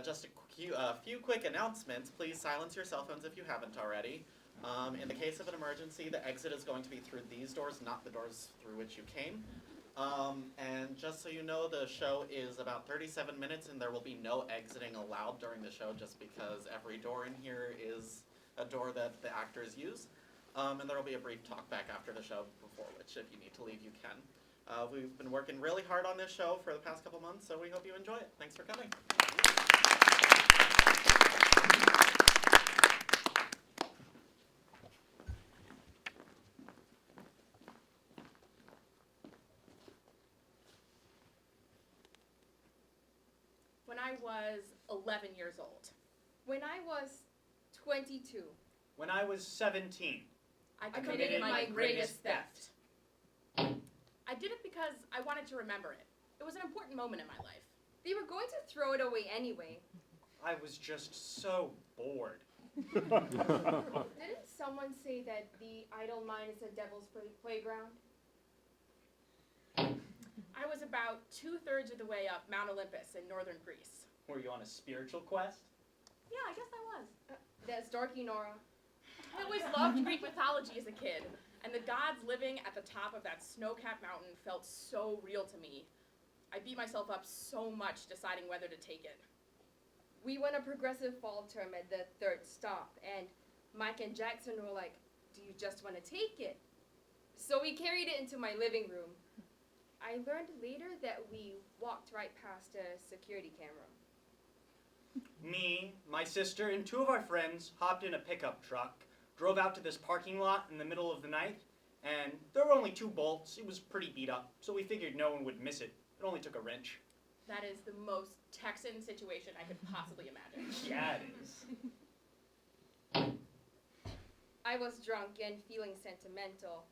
just a few quick announcements. Please silence your cell phones if you haven't already. In the case of an emergency, the exit is going to be through these doors, not the doors through which you came. And just so you know, the show is about 37 minutes, and there will be no exiting allowed during the show, just because every door in here is a door that the actors use. And there will be a brief talk back after the show, before which, if you need to leave, you can. We've been working really hard on this show for the past couple months, so we hope you enjoy it. Thanks for coming. When I was 11 years old. When I was 22. When I was 17. I committed my greatest theft. I did it because I wanted to remember it. It was an important moment in my life. They were going to throw it away anyway. I was just so bored. Didn't someone say that the idle mind is the devil's playground? I was about 2/3 of the way up Mount Olympus in northern Greece. Were you on a spiritual quest? Yeah, I guess I was. That's dorky, Nora. I always loved Greek mythology as a kid, and the gods living at the top of that snow-capped mountain felt so real to me. I beat myself up so much deciding whether to take it. We won a progressive fall term at the third stop, and Mike and Jackson were like, "Do you just want to take it?" So we carried it into my living room. I learned later that we walked right past a security camera. Me, my sister, and 2 of our friends hopped in a pickup truck, drove out to this parking lot in the middle of the night, and there were only 2 bolts. It was pretty beat up, so we figured no one would miss it. It only took a wrench. That is the most Texan situation I could possibly imagine. Yeah, it is. I was drunk and feeling sentimental,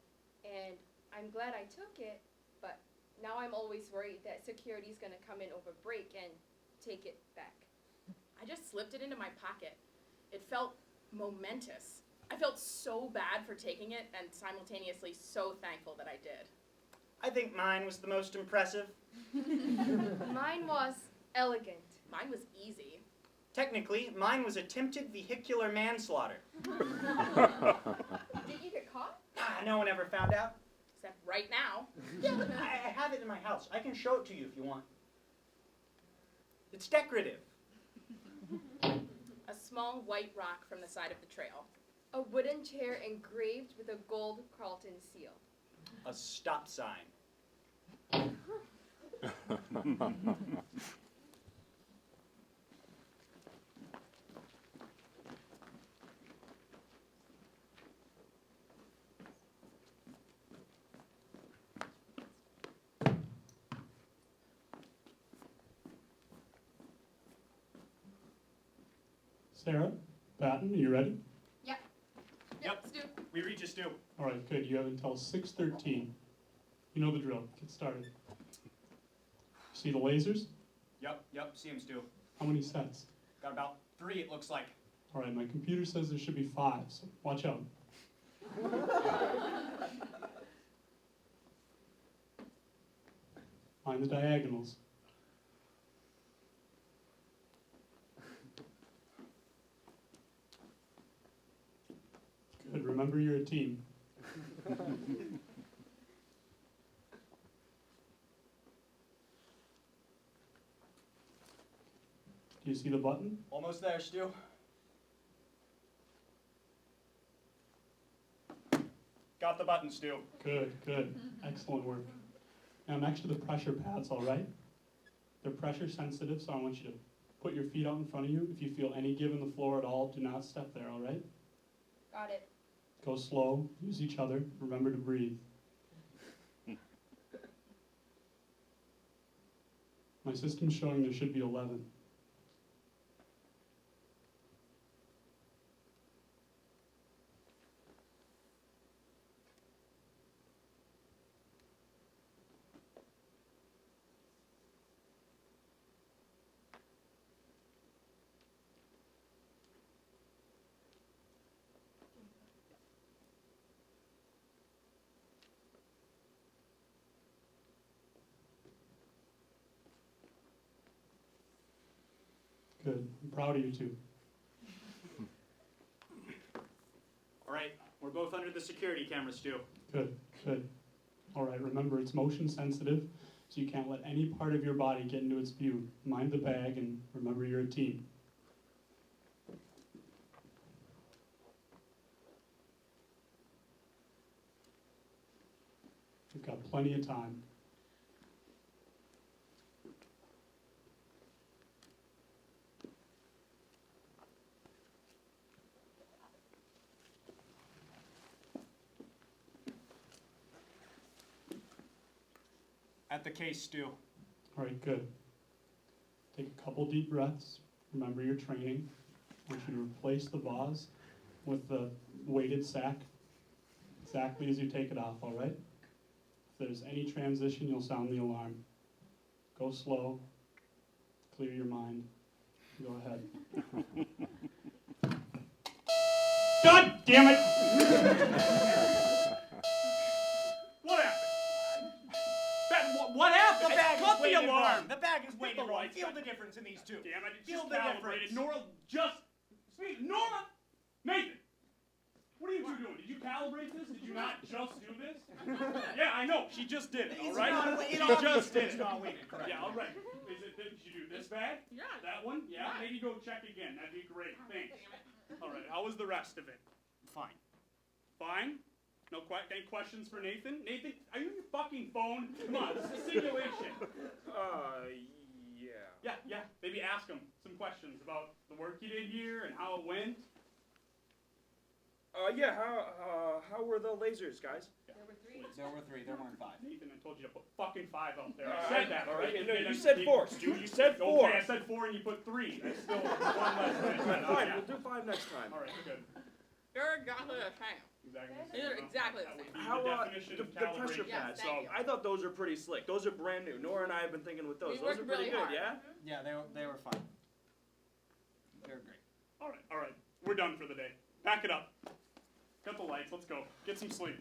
and I'm glad I took it, but now I'm always worried that security's gonna come in over break and take it back. I just slipped it into my pocket. It felt momentous. I felt so bad for taking it and simultaneously so thankful that I did. I think mine was the most impressive. Mine was elegant. Mine was easy. Technically, mine was attempted vehicular manslaughter. Did you get caught? No one ever found out. Except right now. Yeah, I have it in my house. I can show it to you if you want. It's decorative. A small white rock from the side of the trail. A wooden chair engraved with a gold Carleton seal. A stop sign. Sarah, Patton, are you ready? Yep. Yep. Stu. We reach a stew. All right, good. You have until 6:13. You know the drill. Get started. See the lasers? Yep, see him, Stu. How many sets? Got about 3, it looks like. All right, my computer says there should be 5, so watch out. Find the diagonals. Good, remember you're a team. Do you see the button? Almost there, Stu. Got the button, Stu. Good, good. Excellent work. Now next to the pressure pads, all right? They're pressure sensitive, so I want you to put your feet out in front of you. If you feel any give in the floor at all, do not step there, all right? Got it. Go slow, use each other, remember to breathe. My system's showing there should be 11. Good. I'm proud of you two. All right, we're both under the security cameras, Stu. Good, good. All right, remember it's motion sensitive, so you can't let any part of your body get into its view. Mind the bag, and remember you're a team. You've got plenty of time. At the case, Stu. All right, good. Take a couple deep breaths. Remember your training. I want you to replace the vase with the weighted sack exactly as you take it off, all right? If there's any transition, you'll sound the alarm. Go slow. Clear your mind. Go ahead. God damn it! What happened? What happened? The bag Cut is the weighted alarm. wrong. The bag is weighted the wrong. lights Feel back. the difference in these two. Damn, I just Feel the calibrated. difference. Nora, just speak. Nora! Nathan! What are you two doing? Did you calibrate this? Did you not just do this? Yeah, I know. She just did it, all It's right? not She weighted. just did It's it. not weighted correctly. Yeah, all right. Did you do this bag? Yeah. That one? Yeah, Yeah. maybe go check again. That'd be great. Thanks. All right, how was the rest of it? Fine. Fine? No any questions for Nathan? Nathan, are you on your fucking phone? Come on, this is a simulation. Yeah. Yeah, maybe ask him some questions about the work you did here and how it went. How were the lasers, guys? There were three. There were three. There weren't five. Nathan, I told you to put fucking 5 out there. I said that, all right? No, you said 4, Stu. You said 4. Okay, I said 4 and you put 3. That's still one less than I said. Fine, Yeah. we'll do 5 next time. All right, good. They're exactly the same. Exactly. They're exactly the That would same. be How the the definition of pressure calibration. Yes, pads? thank So you. I thought those were pretty slick. Those are brand new. Nora and I have been thinking with those. We Those worked are pretty really good, hard. yeah? Yeah, they were fine. They were great. All right. We're done for the day. Pack it up. Cut the lights. Let's go. Get some sleep.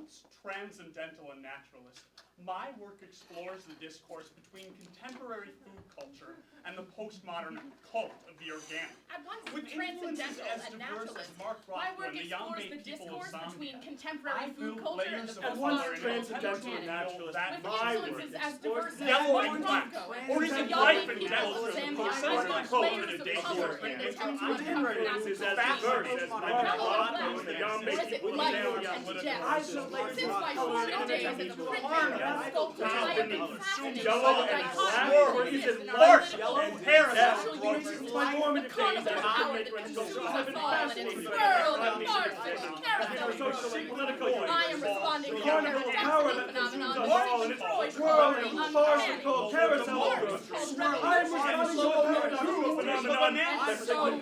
once transcendental and naturalist, my work explores the discourse between contemporary food culture and the postmodern cult of the organic. At once With influences transcendental as and diverse naturalist, as Mark my work Rothko and the explores Yambe the people of discourse Zambia. between I contemporary food build culture and layers the of At once postmodern cult of transcendental and organic. naturalist, With my work influences as diverse as Yellow Mark and black. Rothko Or and is the it Yambe life and people death? of Zambia. Precise I cult layers of of the color organic. in an attempt to Contemporary uncover is natural as diverse as Yellow Mark and Rothko black. and the Or Yambe is it people of life Zambia. and death? I just like Since my formative days as a printmaker and sculptor, I have been fascinated Yellow by the and dichotomy black, that or is exists it in our marsh political and and paradise? social Since universe. my The formative days carnival as a power printmaker that and consumes sculptor, us I've been all and fascinated its by world the of marsh economy and of carousel social and political I am responding to a carnival power paradoxical that consumes phenomenon us that all and its destroys world quality of farce uncanny. called carousel Marx growth. called I'm revolutionary. responding to a paradoxical phenomenon And that so called the is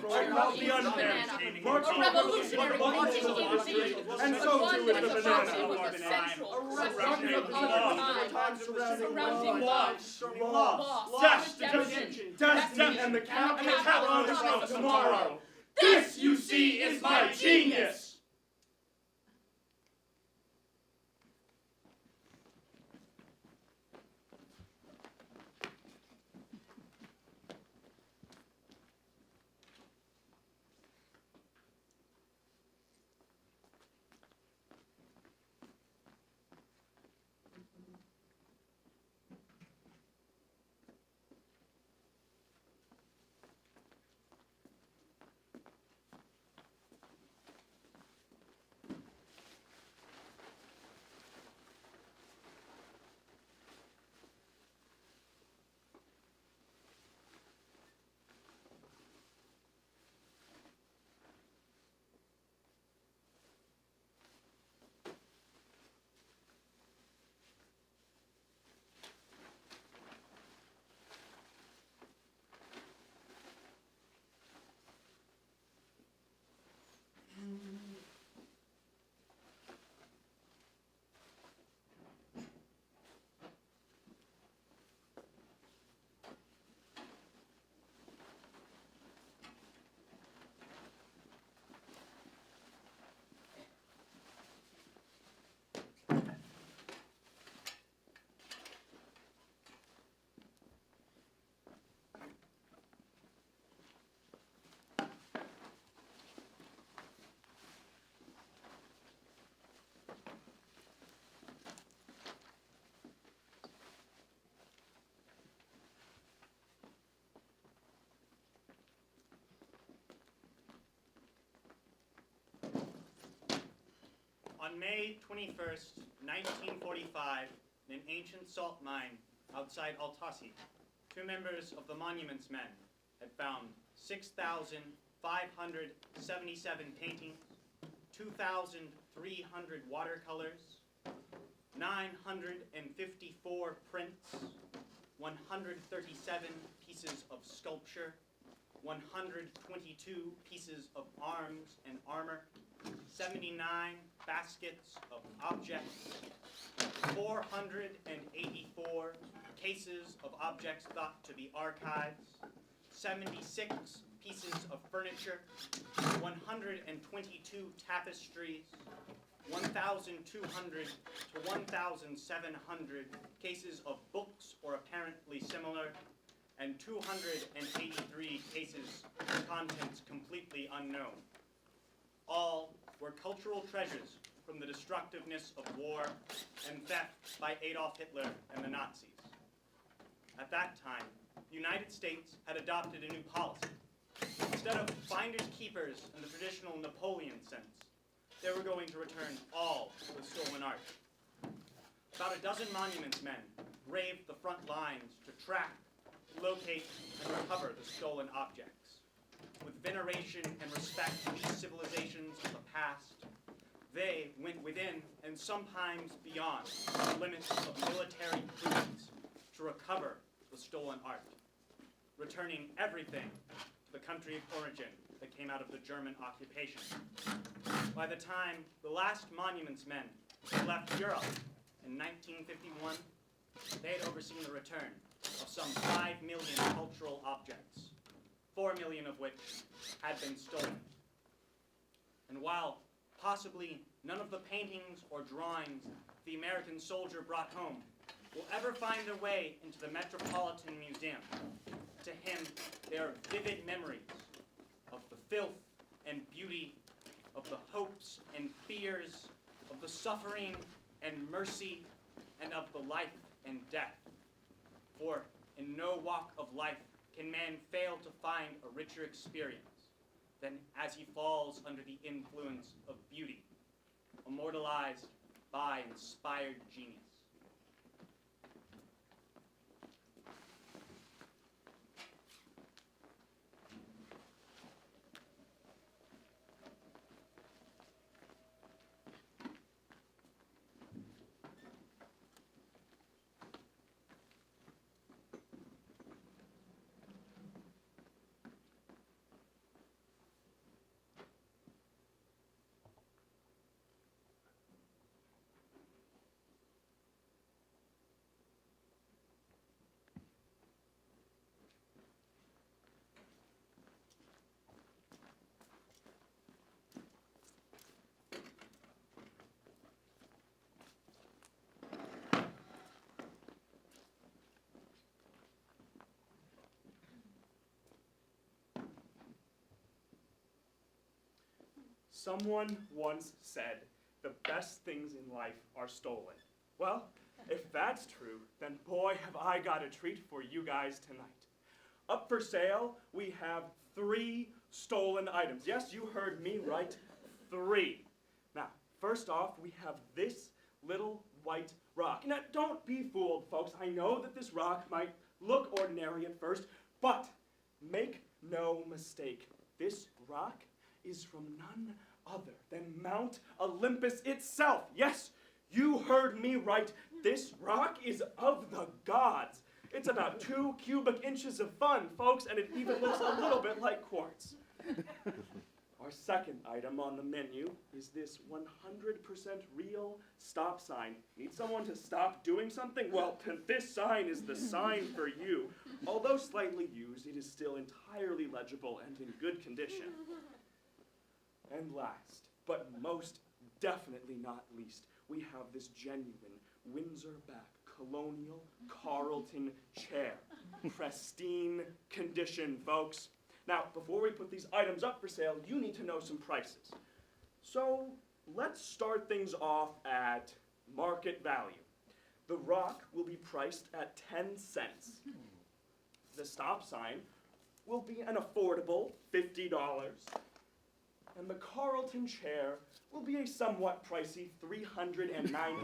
the unfair. banana. Marx A revolutionary thinking indeed, and but so one too that is the is banana. associated with the central question Surrounding of love. our time, surrounding love, loss, Destitution, destiny, and the capitalist promise of of tomorrow. This, you see, is my genius. On May 21st, 1945, in an ancient salt mine outside Altasi, two members of the Monuments Men had found 6,577 paintings, 2,300 watercolors, 954 prints, 137 pieces of sculpture, 122 pieces of arms and armor, 79 baskets of objects, 484 cases of objects thought to be archives, 76 pieces of furniture, 122 tapestries, 1,200 to 1,700 cases of books or apparently similar, and 283 cases of contents completely unknown. All were cultural treasures from the destructiveness of war and theft by Adolf Hitler and the Nazis. At that time, the United States had adopted a new policy. Instead of finders keepers in the traditional Napoleon sense, they were going to return all the stolen art. About a dozen monuments men braved the front lines to track, locate, and recover the stolen objects. With veneration and respect for these civilizations of the past, they went within and sometimes beyond the limits of military prudence to recover the stolen art, returning everything to the country of origin that came out of the German occupation. By the time the last monuments men left Europe in 1951, they had overseen the return of some 5 million cultural objects, 4 million of which had been stolen. And while possibly none of the paintings or drawings the American soldier brought home will ever find their way into the Metropolitan Museum. To him, they are vivid memories of the filth and beauty, of the hopes and fears, of the suffering and mercy, and of the life and death. For in no walk of life can man fail to find a richer experience than as he falls under the influence of beauty, immortalized by inspired genius. Someone once said, the best things in life are stolen. Well, if that's true, then boy, have I got a treat for you guys tonight. Up for sale, we have 3 stolen items. Yes, you heard me right, 3. Now, first off, we have this little white rock. Now, don't be fooled, folks. I know that this rock might look ordinary at first, but make no mistake, this rock is from none other than Mount Olympus itself. Yes, you heard me right. This rock is of the gods. It's about 2 cubic inches of fun, folks, and it even looks a little bit like quartz. Our second item on the menu is this 100% real stop sign. Need someone to stop doing something? Well, this sign is the sign for you. Although slightly used, it is still entirely legible and in good condition. And last, but most definitely not least, we have this genuine Windsor-back colonial Carleton chair. Pristine condition, folks. Now, before we put these items up for sale, you need to know some prices. So, let's start things off at market value. The rock will be priced at 10 cents. The stop sign will be an affordable $50. And the Carleton chair will be a somewhat pricey $395.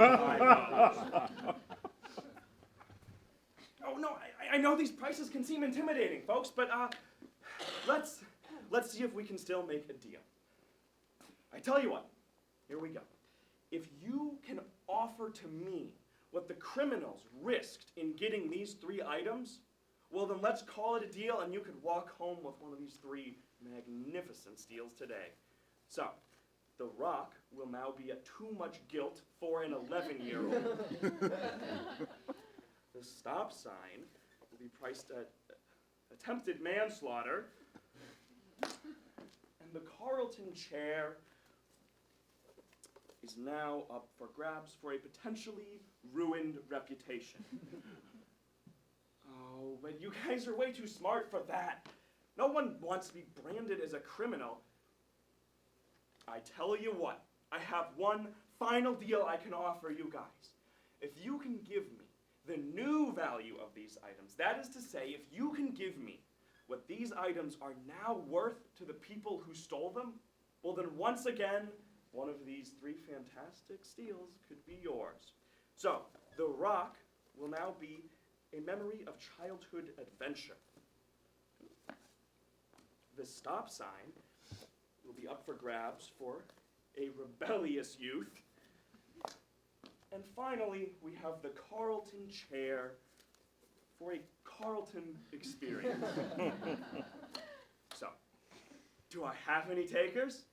Oh no, I know these prices can seem intimidating, folks, but let's see if we can still make a deal. I tell you what, here we go. If you can offer to me what the criminals risked in getting these 3 items, well then let's call it a deal and you could walk home with one of these 3 magnificent steals today. So, the rock will now be at too much guilt for an 11-year-old. The stop sign will be priced at attempted manslaughter. And the Carleton chair is now up for grabs for a potentially ruined reputation. Oh, but you guys are way too smart for that. No one wants to be branded as a criminal. I tell you what, I have one final deal I can offer you guys. If you can give me the new value of these items, that is to say, if you can give me what these items are now worth to the people who stole them, well then once again, one of these 3 fantastic steals could be yours. So, the rock will now be a memory of childhood adventure. The stop sign will be up for grabs for a rebellious youth. And finally, we have the Carleton chair for a Carleton experience. So, do I have any takers?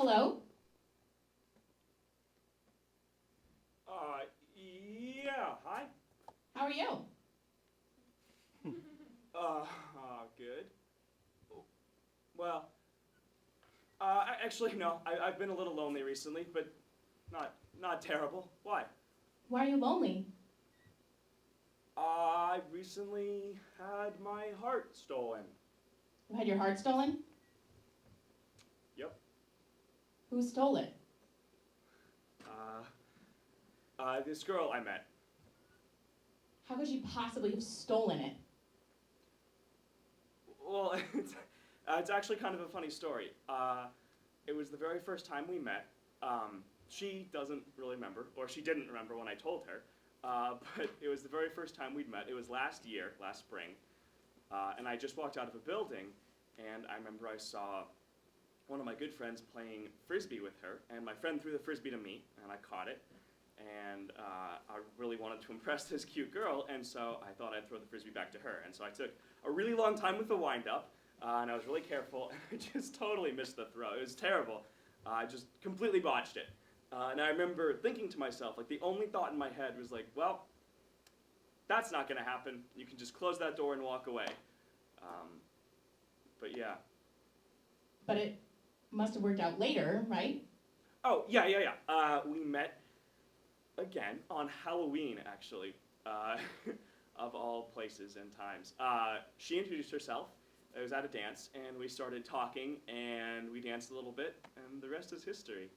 Hello? Yeah, hi. How are you? Good. Well, actually, no. I've been a little lonely recently, but not terrible. Why? Why are you lonely? I recently had my heart stolen. You had your heart stolen? Yep. Who stole it? This girl I met. How could she possibly have stolen it? Well, it's actually kind of a funny story. It was the very first time we met. She doesn't really remember, or she didn't remember when I told her. But it was the very first time we'd met. It was last spring. And I just walked out of a building, and I remember I saw one of my good friends playing Frisbee with her, and my friend threw the Frisbee to me, and I caught it. And I really wanted to impress this cute girl, and so I thought I'd throw the Frisbee back to her. And so I took a really long time with the wind-up, and I was really careful, and I just totally missed the throw. It was terrible. I just completely botched it. And I remember thinking to myself, like, the only thought in my head was like, well, that's not going to happen. You can just close that door and walk away. But yeah. But it must have worked out later, right? Oh, yeah. We met again on Halloween, actually, of all places and times. She introduced herself. It was at a dance, and we started talking, and we danced a little bit, and the rest is history.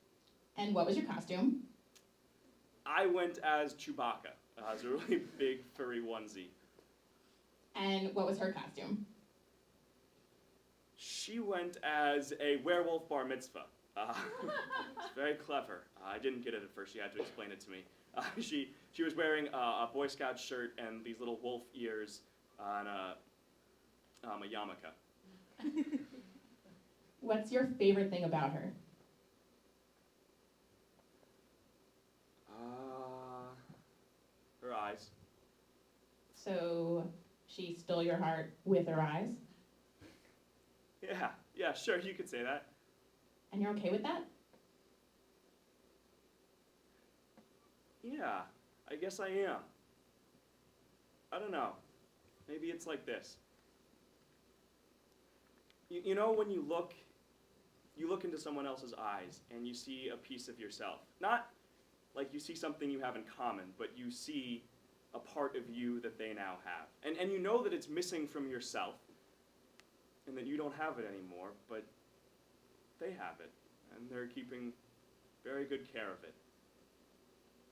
And what was your costume? I went as Chewbacca, as a really big furry onesie. And what was her costume? She went as a werewolf bar mitzvah. It's very clever. I didn't get it at first. She had to explain it to me. She was wearing a Boy Scout shirt and these little wolf ears and a yarmulke. What's your favorite thing about her? Her eyes. So she stole your heart with her eyes? Yeah, sure, you could say that. And you're okay with that? Yeah, I guess I am. I don't know. Maybe it's like this. You know when you look into someone else's eyes and you see a piece of yourself. Not like you see something you have in common, but you see a part of you that they now have. And you know that it's missing from yourself and that you don't have it anymore, but they have it, and they're keeping very good care of it.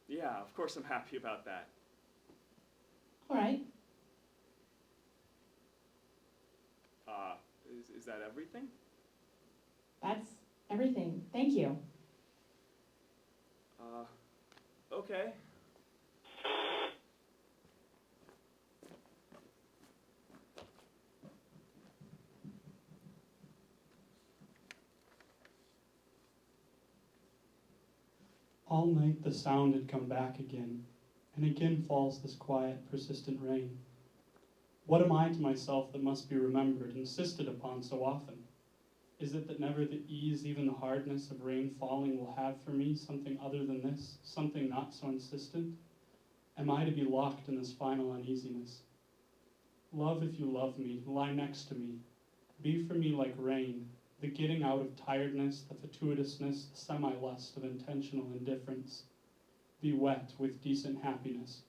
Yeah, of course I'm happy about that. All right. Is that everything? That's everything. Thank you. Okay. All night the sound had come back again, and again falls this quiet, persistent rain. What am I to myself that must be remembered, insisted upon so often? Is it that never the ease, even the hardness of rain falling will have for me something other than this, something not so insistent? Am I to be locked in this final uneasiness? Love, if you love me, lie next to me. Be for me like rain, the getting out of tiredness, the fatuitousness, the semi-lust of intentional indifference. Be wet with decent happiness.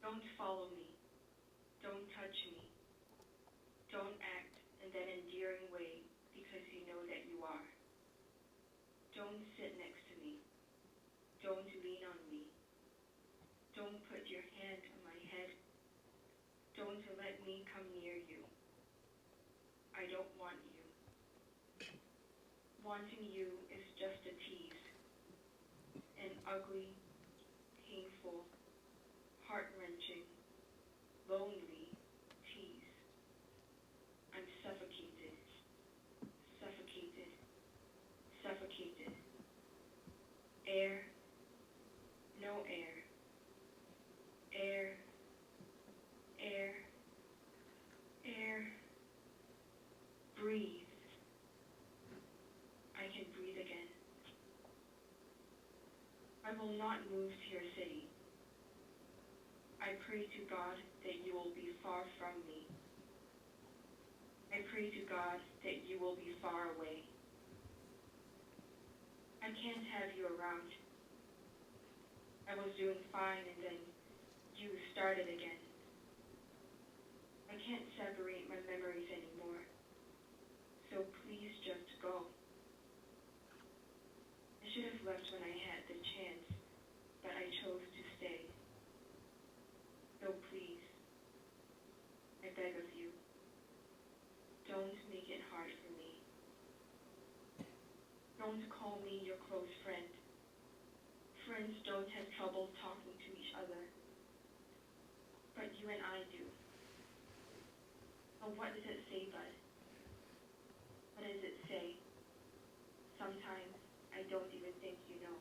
Don't follow me. Don't touch me. Don't act in that endearing way because you know that you are. Don't sit next to me. Don't lean on me. Don't put your hand on my head. Don't let me come near you. I don't want you. Wanting you is just a tease. An ugly, painful, heart-wrenching, lonely tease. I'm suffocated. Suffocated. Suffocated. Air. No air. Air. Air. Air. Breathe. I can breathe again. I will not move to your city. I pray to God that you will be far from me. I pray to God that you will be far away. I can't have you around. I was doing fine and then you started again. I can't separate my memories anymore. So please just go. I should have left when I had the chance, but I chose to stay. So please, I beg of you, don't make it hard for me. Don't call me your close friend. Friends don't have trouble talking to each other. But you and I do. Oh, what does it say, Bud? What does it say? Sometimes I don't even think you know.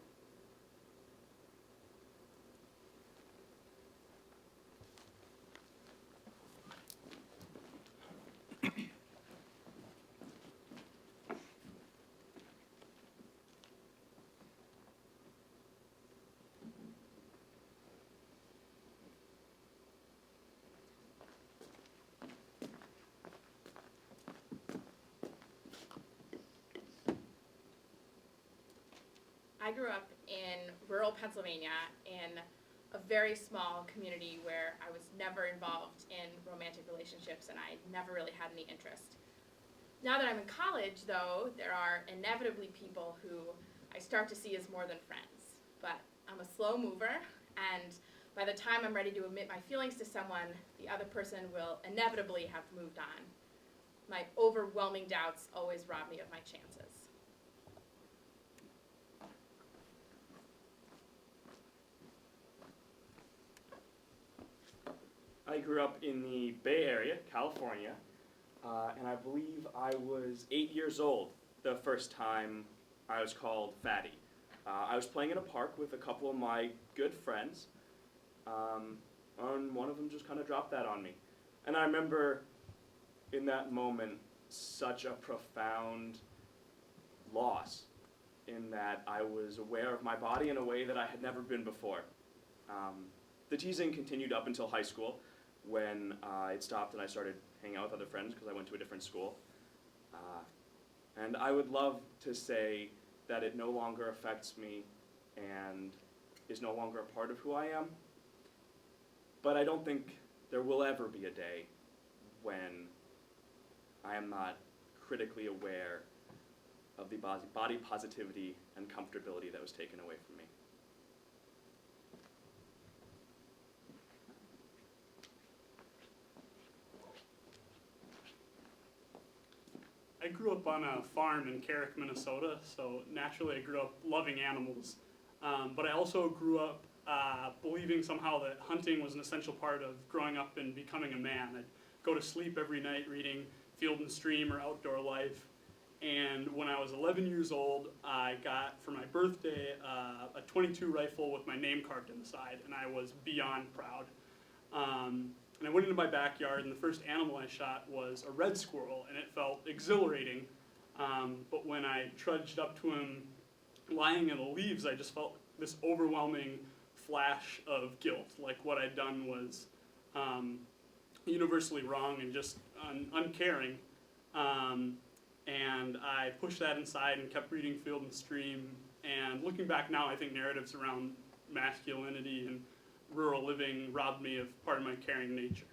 I grew up in rural Pennsylvania in a very small community where I was never involved in romantic relationships and I never really had any interest. Now that I'm in college, though, there are inevitably people who I start to see as more than friends. But I'm a slow mover, and by the time I'm ready to admit my feelings to someone, the other person will inevitably have moved on. My overwhelming doubts always rob me of my chances. I grew up in the Bay Area, California, and I believe I was 8 years old the first time I was called fatty. I was playing in a park with a couple of my good friends, and one of them just kind of dropped that on me. And I remember in that moment such a profound loss in that I was aware of my body in a way that I had never been before. The teasing continued up until high school, when it stopped and I started hanging out with other friends because I went to a different school. And I would love to say that it no longer affects me and is no longer a part of who I am. But I don't think there will ever be a day when I am not critically aware of the body positivity and comfortability that was taken away from me. I grew up on a farm in Carrick, Minnesota, so naturally I grew up loving animals. But I also grew up believing somehow that hunting was an essential part of growing up and becoming a man. I'd go to sleep every night reading Field and Stream or Outdoor Life. And when I was 11 years old, I got, for my birthday, a .22 rifle with my name carved in the side, and I was beyond proud. And I went into my backyard, and the first animal I shot was a red squirrel, and it felt exhilarating. But when I trudged up to him lying in the leaves, I just felt this overwhelming flash of guilt, like what I'd done was universally wrong and just uncaring. And I pushed that inside and kept reading Field and Stream. And looking back now, I think narratives around masculinity and rural living robbed me of part of my caring nature.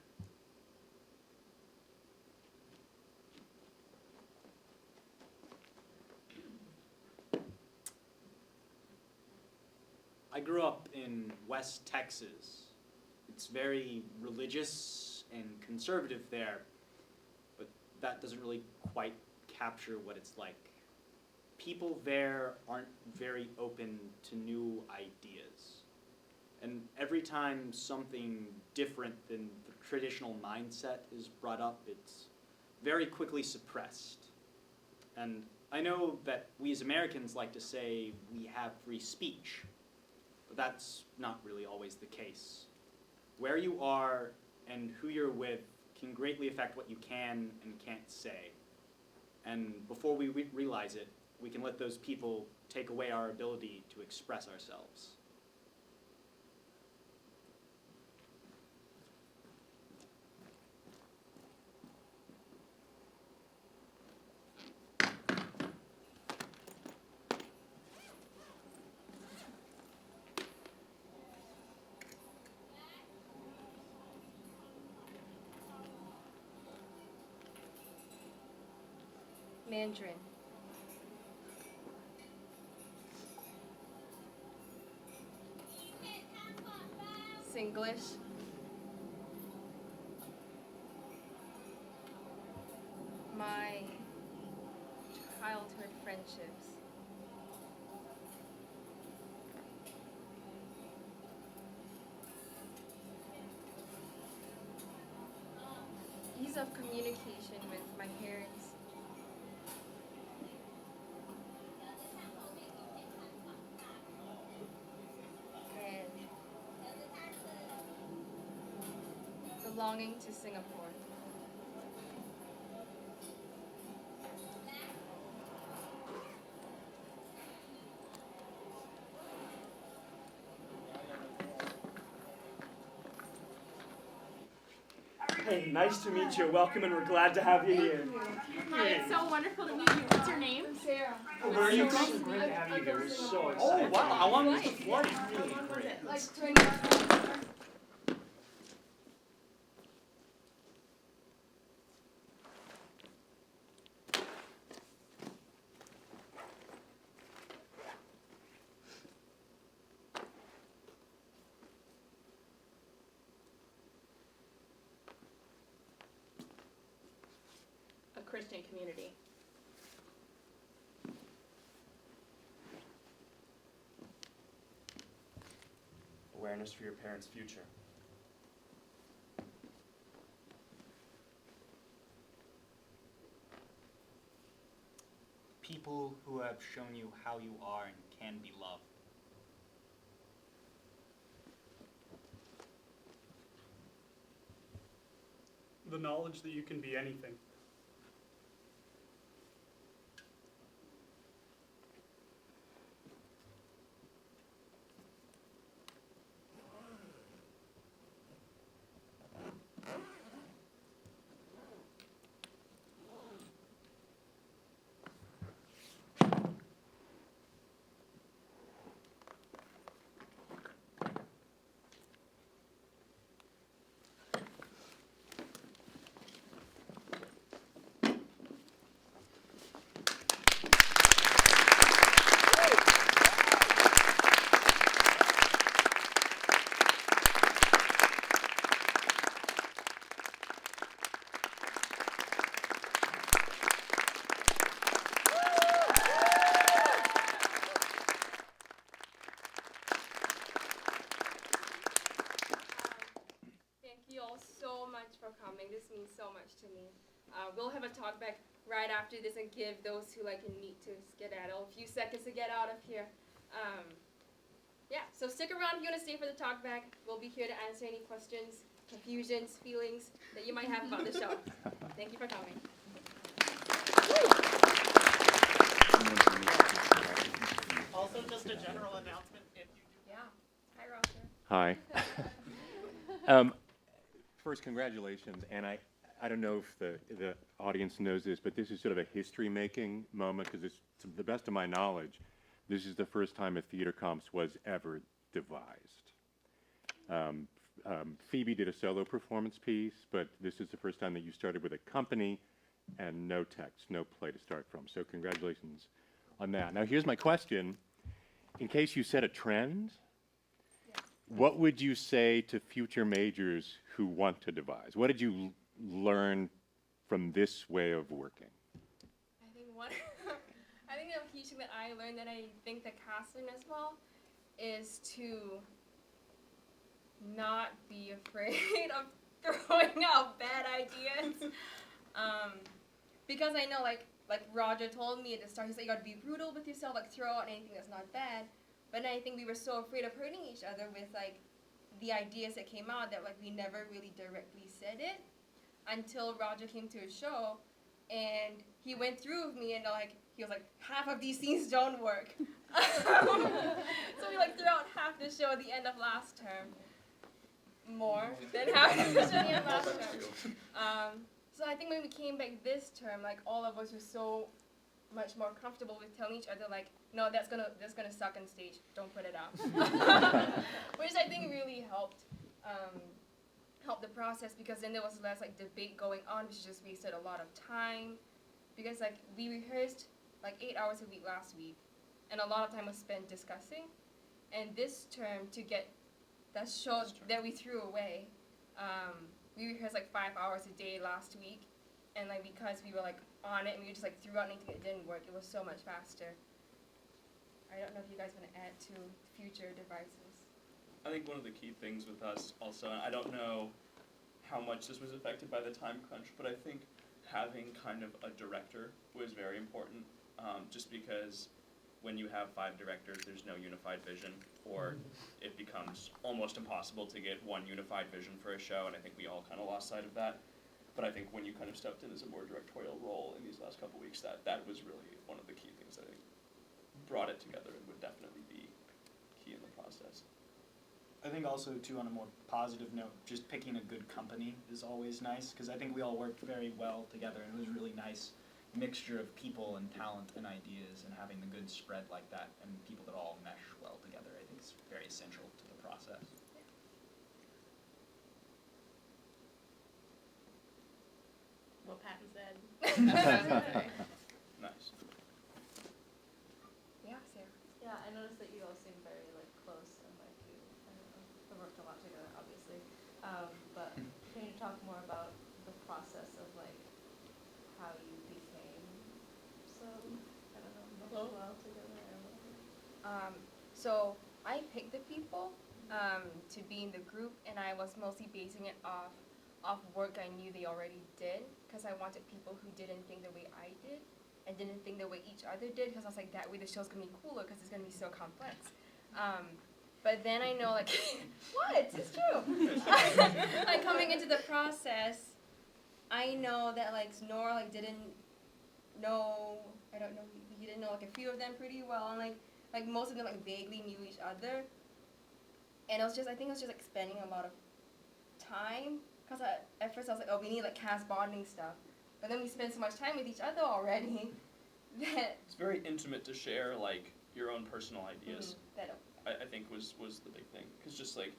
I grew up in West Texas. It's very religious and conservative there, but that doesn't really quite capture what it's like. People there aren't very open to new ideas. And every time something different than the traditional mindset is brought up, it's very quickly suppressed. And I know that we as Americans like to say we have free speech, but that's not really always the case. Where you are and who you're with can greatly affect what you can and can't say. And before we realize it, we can let those people take away our ability to express ourselves. Mandarin. Singlish. My childhood friendships. Ease of communication with my parents. And belonging to Singapore. Hey, nice to meet you. Welcome, and we're glad to have you here. Hi, it's so wonderful to meet you. What's your name? Sarah. Where are you Sarah. from? Great to have you here. We're so Oh, excited. wow. How long was the Nice. flight? Really great. Like 20 minutes. A Christian community. Awareness for your parents' future. People who have shown you how you are and can be loved. The knowledge that you can be anything. Thank you all so much for coming. This means so much to me. We'll have a talk back right after this and give those who need to skedaddle a few seconds to get out of here. Yeah, so stick around if you want to stay for the talk back. We'll be here to answer any questions, confusions, feelings that you might have about the show. Thank you for coming. Also, just a general announcement, if you do. Yeah. Hi, Roger. Hi. First, congratulations, and I don't know if the audience knows this, but this is sort of a history-making moment because it's, to the best of my knowledge, this is the first time a theater comps was ever devised. Phoebe did a solo performance piece, but this is the first time that you started with a company and no text, no play to start from. So congratulations on that. Now here's my question. In case you set a trend, what would you say to future majors who want to devise? What did you learn from this way of working? I think I think a huge thing that I learned that I think that cast learned as well is to not be afraid of throwing out bad ideas. Because I know like Roger told me at the start, he's like, you gotta be brutal with yourself, like throw out anything that's not bad. But I think we were so afraid of hurting each other with like the ideas that came out that like we never really directly said it until Roger came to a show and he went through with me and like he was like, half of these scenes don't work. So we like threw out half the show at the end of last term. More than half the show at the end of last term. So I think when we came back this term, like all of us were so much more comfortable with telling each other like, no, that's gonna suck on stage. Don't put it out. Which I think really helped the process because then there was less like debate going on, which just wasted a lot of time. Because like we rehearsed like 8 hours a week last week, and a lot of time was spent discussing. And this term to get that show that we threw away, we rehearsed like 5 hours a day last week, and like because we were like on it and we just like threw out anything that didn't work, it was so much faster. I don't know if you guys want to add to future devices. I think one of the key things with us also, and I don't know how much this was affected by the time crunch, but I think having kind of a director was very important, just because when you have 5 directors, there's no unified vision, or it becomes almost impossible to get one unified vision for a show, and I think we all kind of lost sight of that. But I think when you kind of stepped in as a more directorial role in these last couple weeks, that was really one of the key things that I think brought it together and would definitely be key in the process. I think also, too, on a more positive note, just picking a good company is always nice, because I think we all worked very well together, and it was a really nice mixture of people and talent and ideas, and having the good spread like that, and people that all mesh well together, I think is very essential to the process. What Patton said. Nice. Yeah, Sarah. Yeah, I noticed that you all seem very like close and like you, I don't know, have worked a lot together, obviously. But can you talk more about the process of like how you became so, I don't know, much well together or whatever? So I picked the people to be in the group, and I was mostly basing it off work I knew they already did, because I wanted people who didn't think the way I did and didn't think the way each other did, because I was like, that way the show's gonna be cooler because it's gonna be so complex. But then I know like, what? It's true. Like coming into the process, I know that like Nora like didn't know, I don't know, he didn't know like a few of them pretty well, and like most of them like vaguely knew each other. And it was just, I think it was just like spending a lot of time, because at first I was like, oh, we need like cast bonding stuff. But then we spent so much time with each other already that It's very intimate to share like your own personal ideas. that I think was the big thing, because just like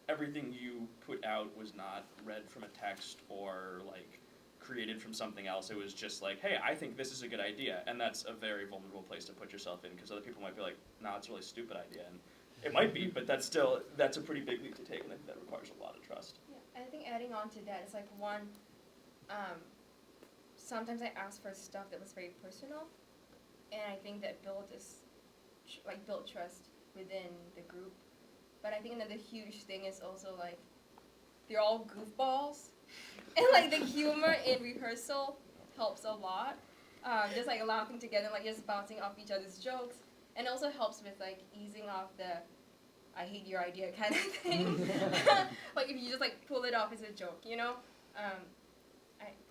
everything you put out was not read from a text or like created from something else. It was just like, hey, I think this is a good idea, and that's a very vulnerable place to put yourself in, because other people might be like, nah, it's a really stupid idea, and it might be, but that's a pretty big leap to take, and I think that requires a lot of trust. Yeah, I think adding on to that, it's like one, sometimes I asked for stuff that was very personal, and I think that built trust within the group. But I think another huge thing is also like, they're all goofballs, and like the humor in rehearsal helps a lot. Just like laughing together, like just bouncing off each other's jokes, and also helps with like easing off the I hate your idea kind of thing. Like if you just like pull it off as a joke, you know?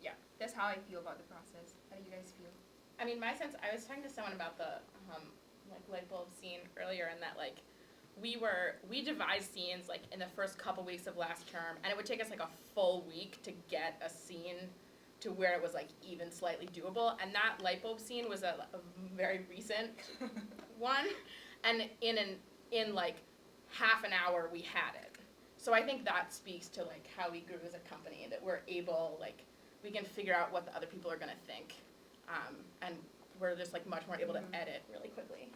Yeah, that's how I feel about the process. How do you guys feel? I mean, my sense, I was talking to someone about the like light bulb scene earlier, and that like we devised scenes like in the first couple weeks of last term, and it would take us like a full week to get a scene to where it was like even slightly doable. And that light bulb scene was a very recent one, and in like half an hour we had it. So I think that speaks to like how we grew as a company, that we're able, like, we can figure out what the other people are gonna think, and we're just like much more able to edit really quickly.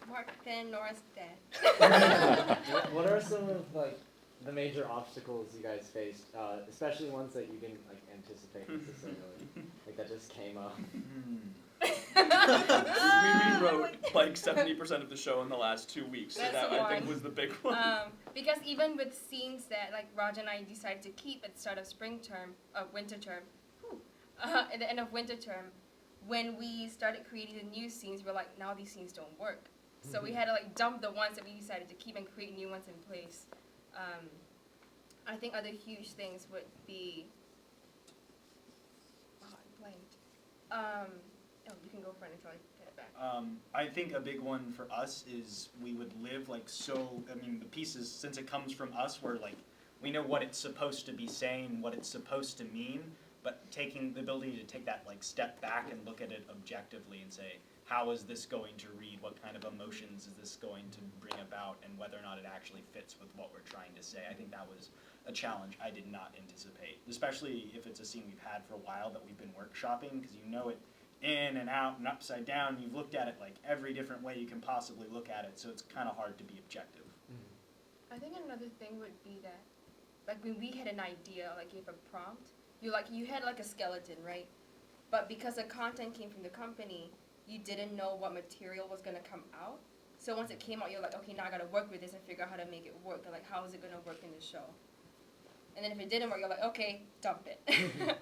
Mark, then Nora's dead. What are some of like the major obstacles you guys faced, especially ones that you didn't like anticipate necessarily, like that just came up? We rewrote like 70% of the show in the last 2 weeks, so That's that the I think one. was the big one. Because even with scenes that like Raj and I decided to keep at the start of winter term, at the end of winter term, when we started creating the new scenes, we're like, now these scenes don't work. So we had to like dump the ones that we decided to keep and create new ones in place. I think other huge things would be, I blanked. You can go for it until I get it back. I think a big one for us is we would live like so, I mean, the pieces, since it comes from us, we're like, we know what it's supposed to be saying, what it's supposed to mean, but taking the ability to take that like step back and look at it objectively and say, how is this going to read? What kind of emotions is this going to bring about, and whether or not it actually fits with what we're trying to say. I think that was a challenge I did not anticipate, especially if it's a scene we've had for a while that we've been workshopping, because you know it in and out and upside down. You've looked at it like every different way you can possibly look at it, so it's kind of hard to be objective. I think another thing would be that, like when we had an idea, like gave a prompt, you had like a skeleton, right? But because the content came from the company, you didn't know what material was gonna come out. So once it came out, you're like, okay, now I gotta work with this and figure out how to make it work. And like, how is it gonna work in the show? And then if it didn't work, you're like, okay, dump it. It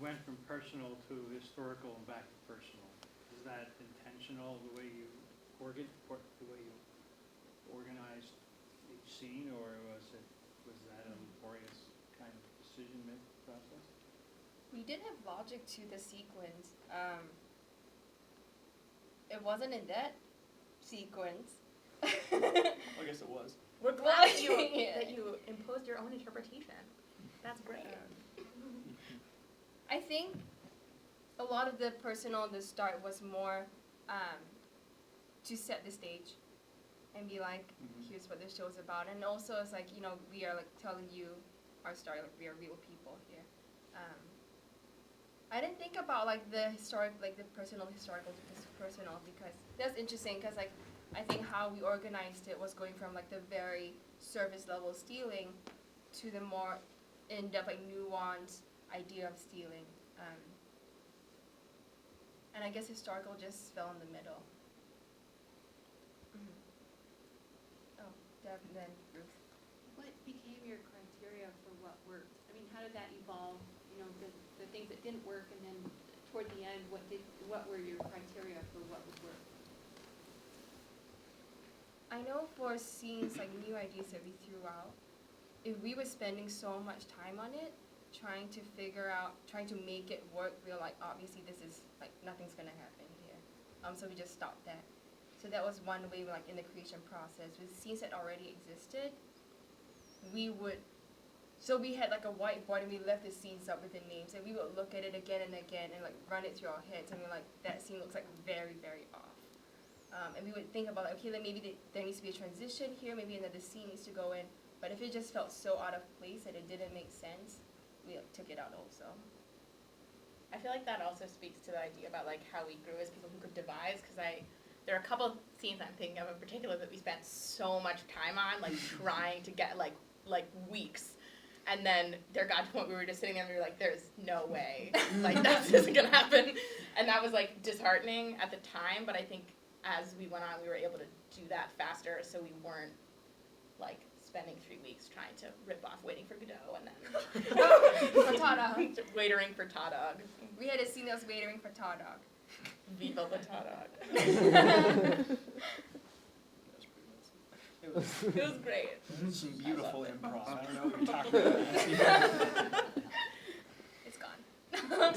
went from personal to historical and back to personal. Is that intentional, the way you organized each scene, or was that a laborious kind of decision-making process? We did have logic to the sequence. It wasn't in that sequence. I guess it was. We're glad that you imposed your own interpretation. That's great. I think a lot of the personal at the start was more to set the stage and be like, here's what this show is about. And also it's like, you know, we are like telling you our story, like we are real people here. I didn't think about like the historical to personal, because that's interesting, because like I think how we organized it was going from like the very surface level stealing to the more in-depth, like nuanced idea of stealing. And I guess historical just fell in the middle. Oh, Deb, and then Ruth. What became your criteria for what worked? I mean, how did that evolve? You know, the things that didn't work, and then toward the end, what were your criteria for what would work? I know for scenes, like new ideas that we threw out, if we were spending so much time on it, trying to make it work, we were like, obviously this is, like, nothing's gonna happen here. So we just stopped that. So that was one way, like, in the creation process, with scenes that already existed, we had, like, a whiteboard, and we left the scenes up with the names, and we would look at it again and again, and, like, run it through our heads, and we're like, that scene looks, like, very, very off. And we would think about, like, okay, then maybe there needs to be a transition here, maybe another scene needs to go in, but if it just felt so out of place that it didn't make sense, we took it out also. I feel like that also speaks to the idea about like how we grew as people who could devise, because there are a couple of scenes I'm thinking of in particular that we spent so much time on, like trying to get like weeks, and then there got to a point where we were just sitting there and we were like, there's no way, like that isn't gonna happen, and that was like disheartening at the time, but I think as we went on we were able to do that faster, so we weren't like spending 3 weeks trying to rip off Waiting for Godot and then For Taw Dog. Waiting for Taw Dog. We had a scene that was waiting for Taw Dog. Viva the Taw Dog. It was great. Some beautiful improv. I don't know what you're talking about. It's gone. I have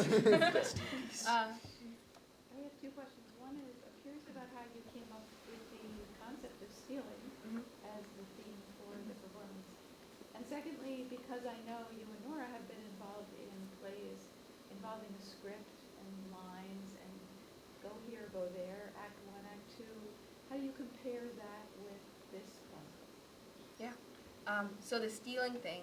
two questions. One is, I'm curious about how you came up with the concept of stealing as the theme for the performance. And secondly, because I know you and Nora have been involved in plays involving a script and lines and go here, go there, act one, act two. How do you compare that with this process? So the stealing thing,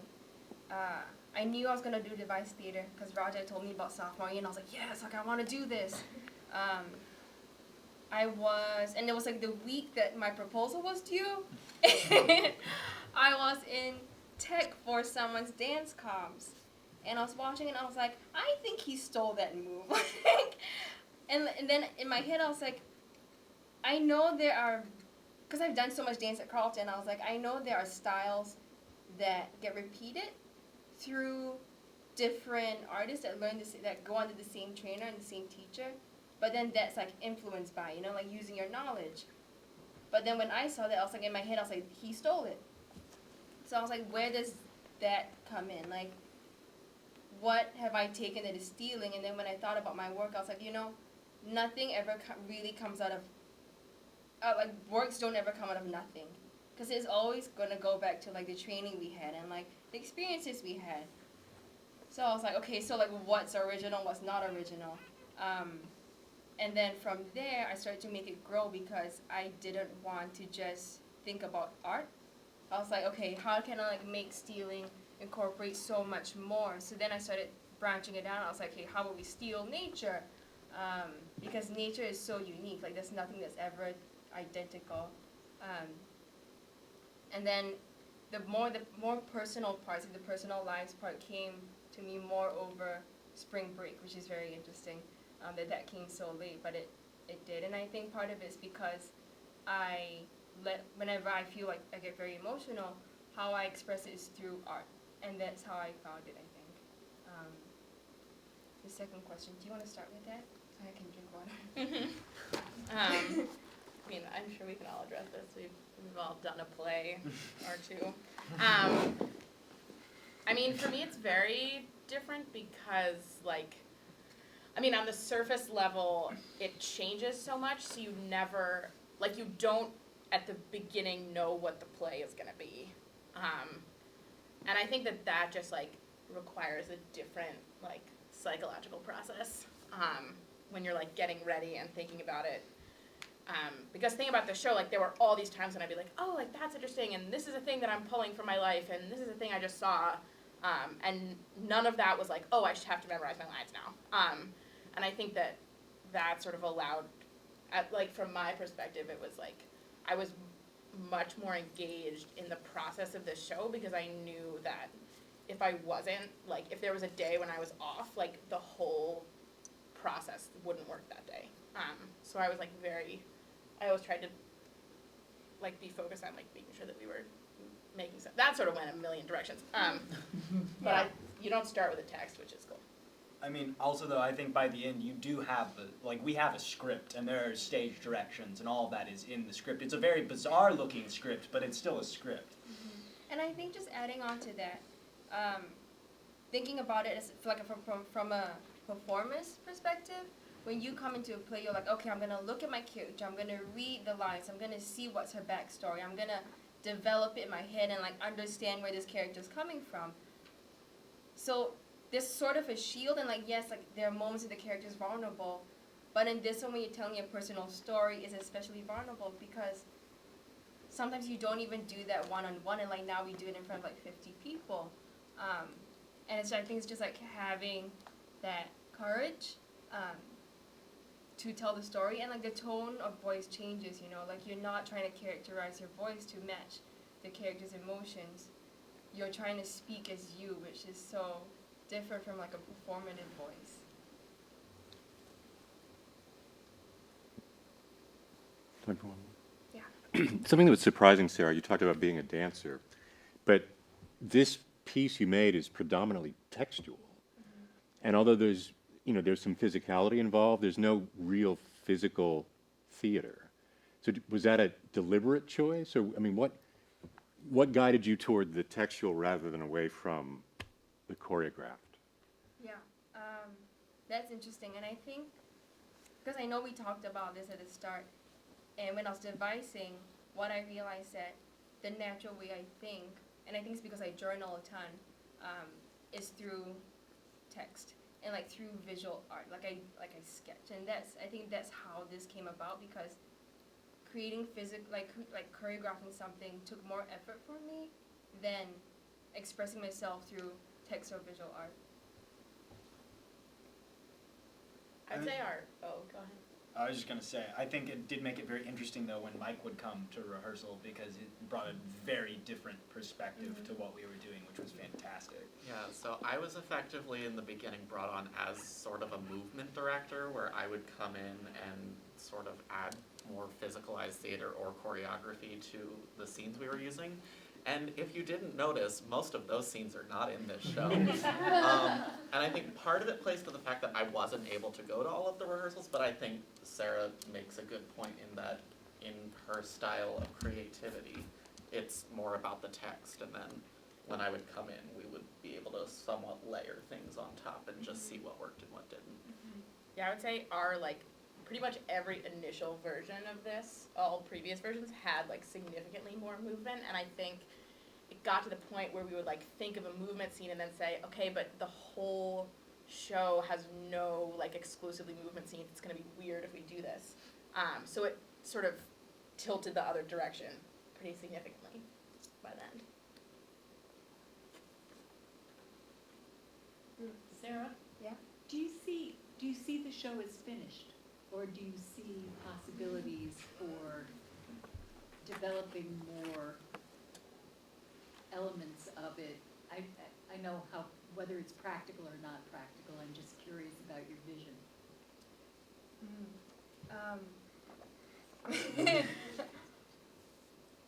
I knew I was gonna do device theater because Raja told me about sophomore year, and I was like, yes, like I want to do this. And it was like the week that my proposal was due. I was in tech for someone's dance comms, and I was watching, and I was like, I think he stole that move. and then in my head, I was like, I know there are, because I've done so much dance at Carleton, I was like, I know there are styles that get repeated through different artists that learn this, that go under the same trainer and the same teacher, but then that's like influenced by, you know, like using your knowledge. But then when I saw that, I was like, in my head, I was like, he stole it. So I was like, where does that come in? Like, what have I taken that is stealing? And then when I thought about my work, I was like, you know, nothing ever really comes out of, like, works don't ever come out of nothing. Because it's always going to go back to, like, the training we had and, like, the experiences we had. So I was like, okay, so, like, what's original, what's not original? And then from there, I started to make it grow because I didn't want to just think about art. I was like, okay, how can I, like, make stealing incorporate so much more? So then I started branching it down. I was like, okay, how about we steal nature? Because nature is so unique. Like, there's nothing that's ever identical. And then the more personal parts, like the personal lives part, came to me more over spring break, which is very interesting. That came so late, but it did. And I think part of it is because whenever I feel like I get very emotional, how I express it is through art. And that's how I found it, I think. The second question, do you want to start with that? So I can drink water. I mean, I'm sure we can all address this. We've all done a play or two. I mean, for me, it's very different because, like, I mean, on the surface level, it changes so much, so you never, like, you don't at the beginning know what the play is going to be. And I think that just, like, requires a different, like, psychological process when you're, like, getting ready and thinking about it. Because thinking about the show, like, there were all these times when I'd be like, oh, like, that's interesting, and this is a thing that I'm pulling from my life, and this is a thing I just saw. And none of that was like, oh, I should have to memorize my lines now. And I think that sort of allowed, like, from my perspective, it was like, I was much more engaged in the process of the show because I knew that if I wasn't, like, if there was a day when I was off, like, the whole process wouldn't work that day. So I was, like, I always tried to, like, be focused on, like, making sure that we were making sense. That sort of went a million directions. But you don't start with a text, which is cool. I mean, also though, I think by the end you do have we have a script and there are stage directions and all of that is in the script. It's a very bizarre looking script, but it's still a script. Mm-hmm. And I think just adding on to that, thinking about it as like from a performance perspective, when you come into a play, you're like, okay, I'm gonna look at my character, I'm gonna read the lines, I'm gonna see what's her backstory, I'm gonna develop it in my head and, like, understand where this character's coming from. So there's sort of a shield, and, like, yes, like, there are moments that the character's vulnerable, but in this one, when you're telling a personal story, is especially vulnerable because sometimes you don't even do that one-on-one, and, like, now we do it in front of, like, 50 people. And I think it's just, like, having that courage to tell the story, and, like, the tone of voice changes, you know, like, you're not trying to characterize your voice to match the character's emotions. You're trying to speak as you, which is so different from, like, a performative voice. Time for one more? Yeah. Something that was surprising, Sarah, you talked about being a dancer, but this piece you made is predominantly textual. And although there's some physicality involved, there's no real physical theater. So was that a deliberate choice? Or, I mean, what guided you toward the textual rather than away from the choreographed? Yeah, that's interesting. And I think, because I know we talked about this at the start, and when I was devising, what I realized that the natural way I think, and I think it's because I journal a ton, is through text. and like through visual art, like I sketch, and I think that's how this came about, because creating like choreographing something took more effort for me than expressing myself through text or visual art. I'd say art. Oh, go ahead. I was just going to say, I think it did make it very interesting, though, when Mike would come to rehearsal, because it brought a very different perspective to what we were doing, which was fantastic. Yeah, so I was effectively in the beginning brought on as sort of a movement director, where I would come in and sort of add more physicalized theater or choreography to the scenes we were using. And if you didn't notice, most of those scenes are not in this show. And I think part of it plays to the fact that I wasn't able to go to all of the rehearsals, but I think Sarah makes a good point in that in her style of creativity, it's more about the text, and then when I would come in, we would be able to somewhat layer things on top and just see what worked and what didn't. Yeah, I would say pretty much every initial version of this, all previous versions, had like significantly more movement, and I think it got to the point where we would like think of a movement scene and then say, okay, but the whole show has no like exclusively movement scenes. It's gonna be weird if we do this. So it sort of tilted the other direction pretty significantly by then. Sarah? Yeah? Do you see the show as finished? Or do you see possibilities for developing more elements of it? I know whether it's practical or not practical, I'm just curious about your vision.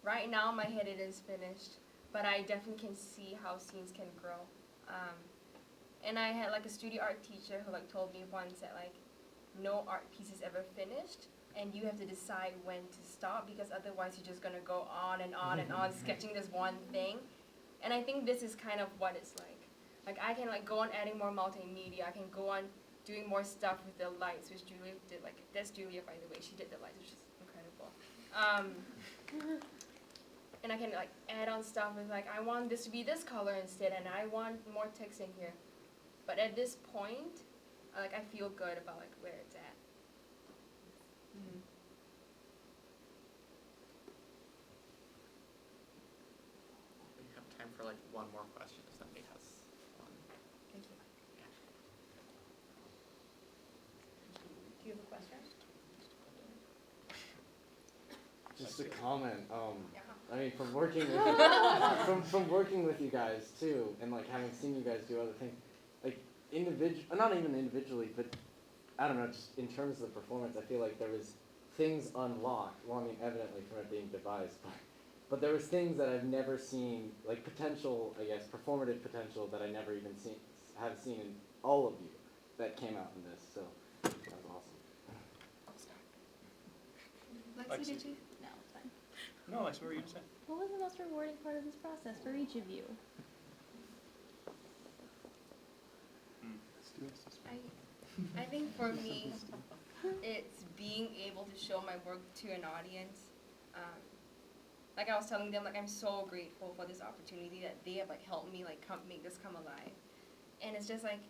Right now, in my head, it is finished, but I definitely can see how scenes can grow. And I had like a studio art teacher who like told me once that like no art piece is ever finished, and you have to decide when to stop, because otherwise you're just gonna go on and on and on sketching this one thing. And I think this is kind of what it's like. Like I can like go on adding more multimedia. I can go on doing more stuff with the lights, which Julia did. Like that's Julia, by the way. She did the lights, which is incredible. And I can like add on stuff with like I want this to be this color instead, and I want more text in here. But at this point, like I feel good about like where it's at. We have time for like one more question if somebody has one. Thank you. Do you have a question? Just a comment. Yeah. I mean, from working with from working with you guys too, and like having seen you guys do other things, like not even individually, but I don't know, just in terms of the performance, I feel like there was things unlocked. Well, I mean, evidently from it being devised, but there was things that I've never seen, like potential, I guess, performative potential that I never even have seen in all of you that came out in this. So that was awesome. Lexi, did you? No, it's fine. No, Lex, what were you gonna say? What was the most rewarding part of this process for each of you? I think for me, it's being able to show my work to an audience. Like I was telling them, like I'm so grateful for this opportunity that they have like helped me like make this come alive. And it's just like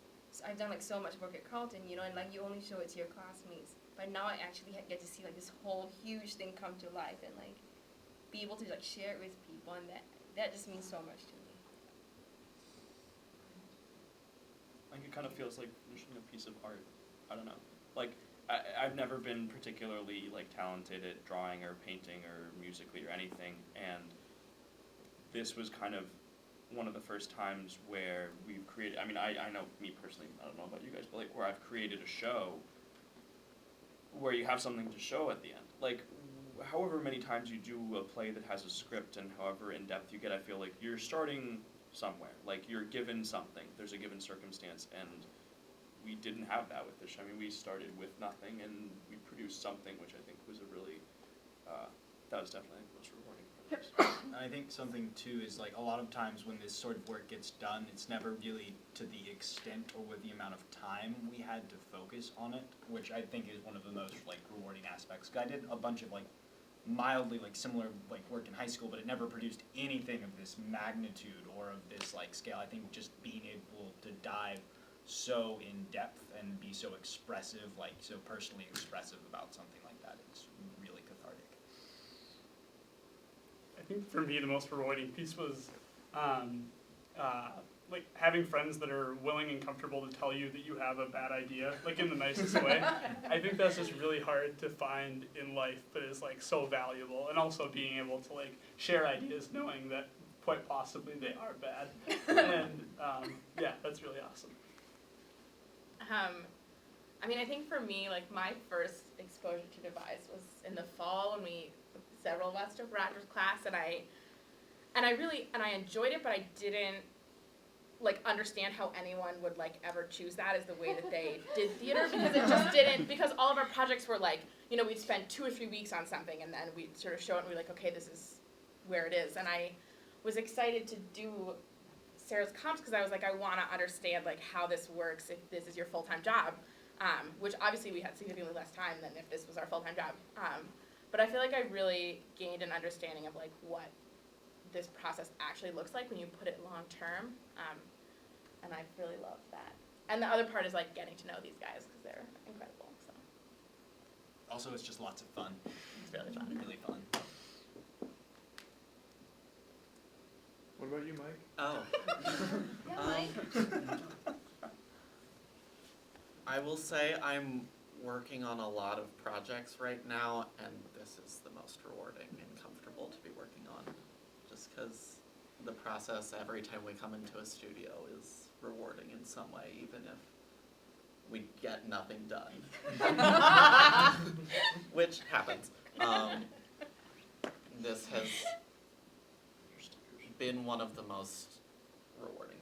I've done like so much work at Carleton, you know, and like you only show it to your classmates. But now I actually get to see like this whole huge thing come to life and like be able to like share it with people, and that just means so much to me. Like it kind of feels like finishing a piece of art. I don't know. Like I've never been particularly like talented at drawing or painting or musically or anything, and this was kind of one of the first times where we've created. I mean, I know me personally. I don't know about you guys, but like where I've created a show where you have something to show at the end. Like however many times you do a play that has a script and however in depth you get, I feel like you're starting somewhere. Like you're given something. There's a given circumstance, and we didn't have that with this show. I mean, we started with nothing and we produced something, which I think was a really, that was definitely the most rewarding part of this. And I think something too is like a lot of times when this sort of work gets done, it's never really to the extent or with the amount of time we had to focus on it, which I think is one of the most like rewarding aspects. 'Cause I did a bunch of like mildly like similar like work in high school, but it never produced anything of this magnitude or of this like scale. I think just being able to dive so in depth and be so expressive, like so personally expressive about something like that. It's really cathartic. I think for me the most rewarding piece was like having friends that are willing and comfortable to tell you that you have a bad idea, like in the nicest way. I think that's just really hard to find in life, but is like so valuable. And also being able to like share ideas knowing that quite possibly they are bad. And yeah, that's really awesome. I mean, I think for me, like my first exposure to Device was in the fall when several of us took Roger's class, and I enjoyed it, but I didn't like understand how anyone would like ever choose that as the way that they did theater, because it just didn't, because all of our projects were like, you know, we'd spend 2 or 3 weeks on something and then we'd sort of show it and we'd be like, okay, this is where it is. And I was excited to do Sarah's comps because I was like, I want to understand like how this works if this is your full-time job, which obviously we had significantly less time than if this was our full-time job. But I feel like I really gained an understanding of like what this process actually looks like when you put it long-term. And I really love that. And the other part is like getting to know these guys because they're incredible. So Also, it's just lots of fun. it's really fun. Really fun. What about you, Mike? Oh. Yeah, Mike. I will say I'm working on a lot of projects right now, and this is the most rewarding and comfortable to be working on, just because the process every time we come into a studio is rewarding in some way, even if we get nothing done, which happens. This has been one of the most rewarding